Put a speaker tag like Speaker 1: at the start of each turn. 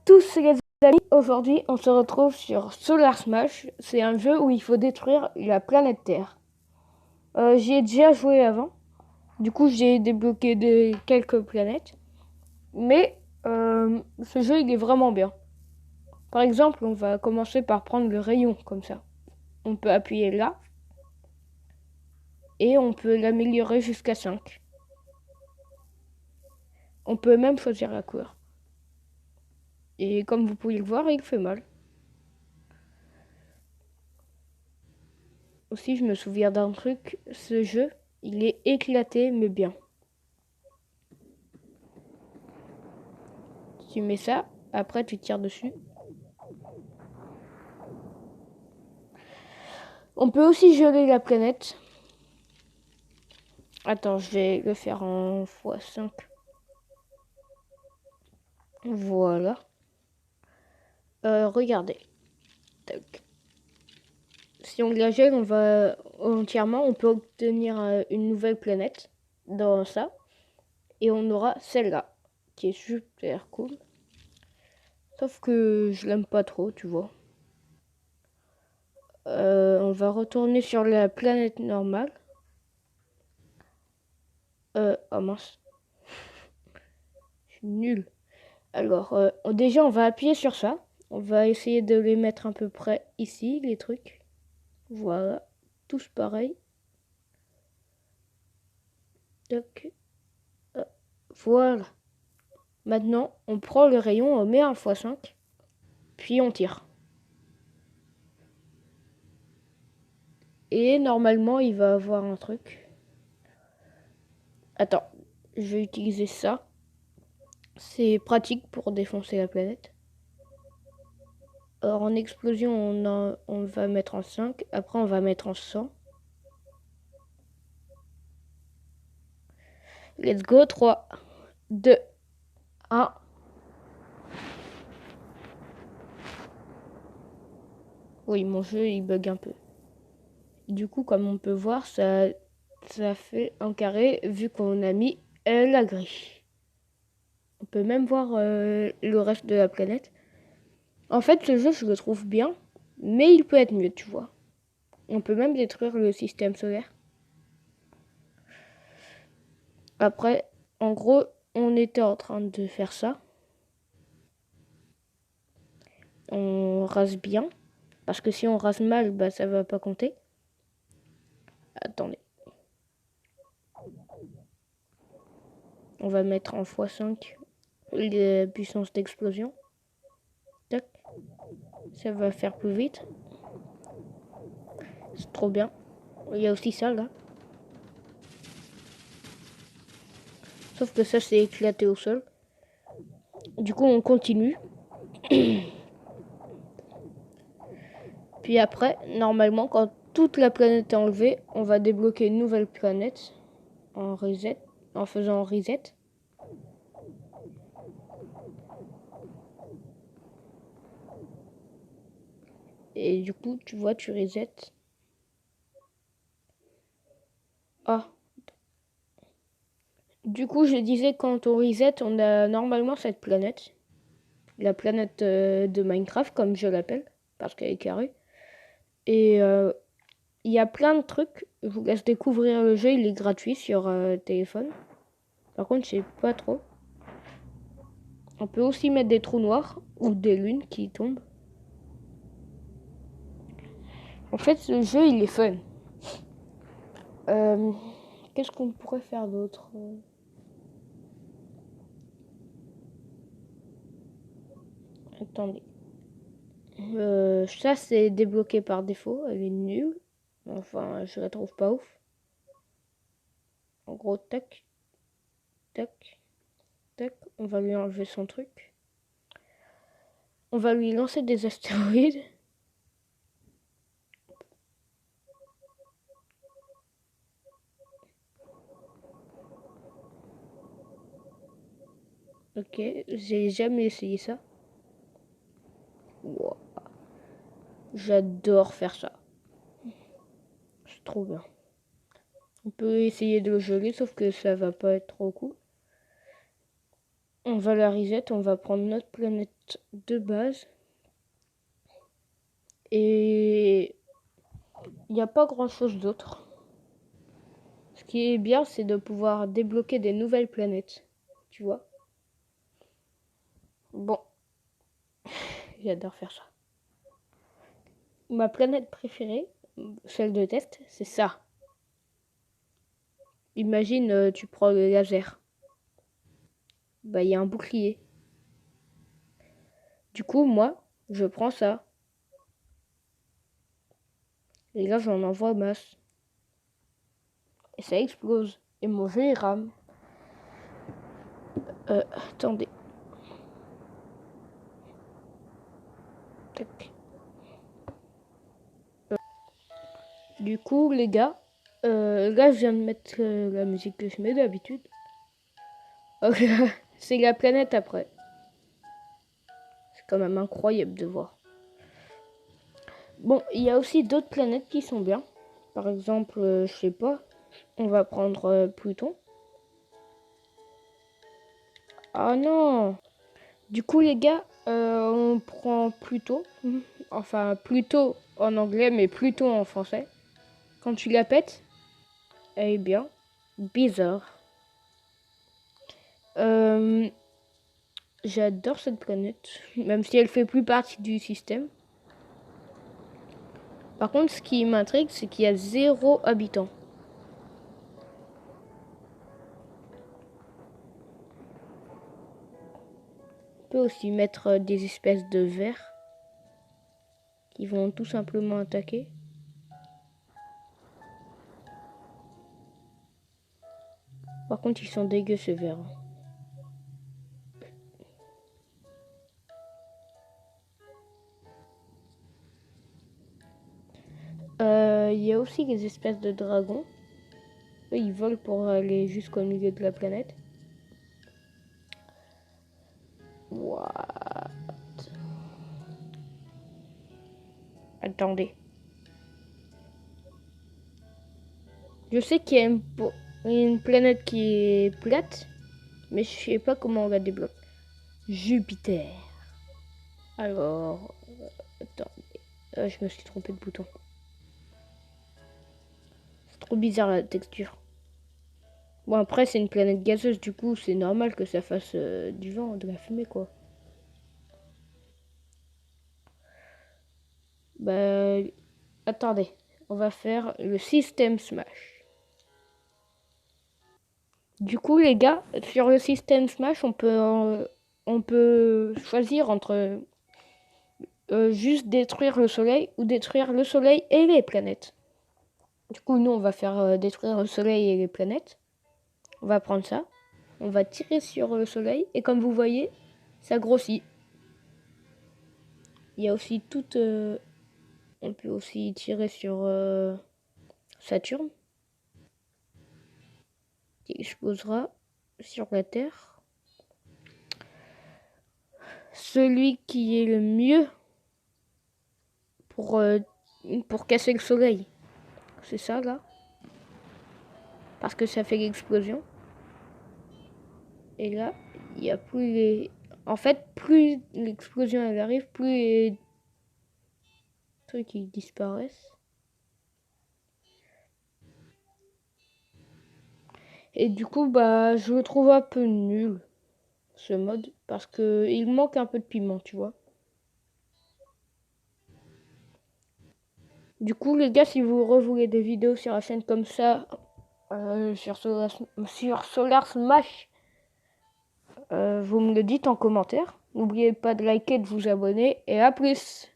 Speaker 1: tous les amis, aujourd'hui on se retrouve sur Solar Smash. C'est un jeu où il faut détruire la planète Terre. J'y ai déjà joué avant, du coup j'ai débloqué quelques planètes. Mais ce jeu il est vraiment bien. Par exemple, on va commencer par prendre le rayon comme ça. On peut appuyer là et on peut l'améliorer jusqu'à 5. On peut même choisir la couleur. Et comme vous pouvez le voir, il fait mal. Aussi, je me souviens d'un truc, ce jeu, il est éclaté mais bien. Tu mets ça, après tu tires dessus. On peut aussi geler la planète. Attends, je vais le faire en x5. Voilà. Regardez. Tac. Si on la gèle, on va entièrement, on peut obtenir une nouvelle planète dans ça. Et on aura celle-là, qui est super cool. Sauf que je l'aime pas trop, tu vois. On va retourner sur la planète normale. Oh mince. Je suis nulle. Alors, déjà, on va appuyer sur ça. On va essayer de les mettre à peu près ici, les trucs. Voilà. Tous pareils. Tac. Voilà. Maintenant, on prend le rayon, on met un x5. Puis on tire. Et normalement, il va avoir un truc. Attends. Je vais utiliser ça. C'est pratique pour défoncer la planète. Alors en explosion, on va mettre en 5. Après, on va mettre en 100. Let's go. 3, 2, 1. Oui, mon jeu, il bug un peu. Du coup, comme on peut voir, ça fait un carré vu qu'on a mis la grille. On peut même voir le reste de la planète. En fait, ce jeu, je le trouve bien, mais il peut être mieux, tu vois. On peut même détruire le système solaire. Après, en gros, on était en train de faire ça. On rase bien, parce que si on rase mal, bah ça va pas compter. Attendez. On va mettre en x5 la puissance d'explosion. Tac. Ça va faire plus vite. C'est trop bien. Il y a aussi ça là. Sauf que ça c'est éclaté au sol. Du coup on continue. Puis après, normalement, quand toute la planète est enlevée, on va débloquer une nouvelle planète en reset, en faisant reset. Et du coup, tu vois, tu reset. Ah. Du coup, je disais, quand on reset, on a normalement cette planète. La planète de Minecraft, comme je l'appelle, parce qu'elle est carrée. Et il y a plein de trucs. Je vous laisse découvrir le jeu, il est gratuit sur téléphone. Par contre, je sais pas trop. On peut aussi mettre des trous noirs ou des lunes qui tombent. En fait, ce jeu, il est fun. Qu'est-ce qu'on pourrait faire d'autre? Attendez. Ça, c'est débloqué par défaut. Elle est nulle. Enfin, je la trouve pas ouf. En gros, tac, tac, tac. On va lui enlever son truc. On va lui lancer des astéroïdes. Ok, j'ai jamais essayé ça. Wow. J'adore faire ça. C'est trop bien. On peut essayer de le geler, sauf que ça va pas être trop cool. On va la reset, on va prendre notre planète de base. Et il n'y a pas grand chose d'autre. Ce qui est bien, c'est de pouvoir débloquer des nouvelles planètes. Tu vois? Bon, j'adore faire ça. Ma planète préférée, celle de test, c'est ça. Imagine, tu prends le laser. Bah, il y a un bouclier. Du coup, moi, je prends ça. Et là, j'en envoie masse. Et ça explose. Et mon jeu, il rame. Attendez. Tac. Du coup, les gars, là, je viens de mettre la musique que je mets d'habitude. Ok, c'est la planète après. C'est quand même incroyable de voir. Bon, il y a aussi d'autres planètes qui sont bien. Par exemple, je sais pas, on va prendre Pluton. Ah non! Du coup, les gars, on prend Pluto. Enfin, Pluto en anglais, mais Pluton en français. Quand tu la pètes, elle est bien. Bizarre. J'adore cette planète, même si elle fait plus partie du système. Par contre, ce qui m'intrigue, c'est qu'il y a 0 habitant. On peut aussi mettre des espèces de vers qui vont tout simplement attaquer. Par contre, ils sont dégueux ces vers. Il y a aussi des espèces de dragons. Eux, ils volent pour aller jusqu'au milieu de la planète. What? Attendez. Je sais qu'il y a une planète qui est plate, mais je sais pas comment on la débloque. Jupiter. Alors, attendez. Je me suis trompé de bouton. C'est trop bizarre la texture. Bon, après, c'est une planète gazeuse, du coup, c'est normal que ça fasse du vent, de la fumée, quoi. Bah, attendez. On va faire le système Smash. Du coup, les gars, sur le système Smash, on peut choisir entre juste détruire le soleil ou détruire le soleil et les planètes. Du coup, nous, on va faire détruire le soleil et les planètes. On va prendre ça. On va tirer sur le soleil. Et comme vous voyez, ça grossit. Il y a aussi toute... on peut aussi tirer sur Saturne. Qui explosera sur la Terre. Celui qui est le mieux pour casser le soleil. C'est ça, là. Parce que ça fait l'explosion. Et là, il n'y a plus les... En fait, plus l'explosion elle arrive, plus les trucs ils disparaissent. Et du coup, bah, je le trouve un peu nul, ce mode. Parce que il manque un peu de piment, tu vois. Du coup, les gars, si vous revoulez des vidéos sur la chaîne comme ça, sur Solar Smash, vous me le dites en commentaire. N'oubliez pas de liker, de vous abonner et à plus.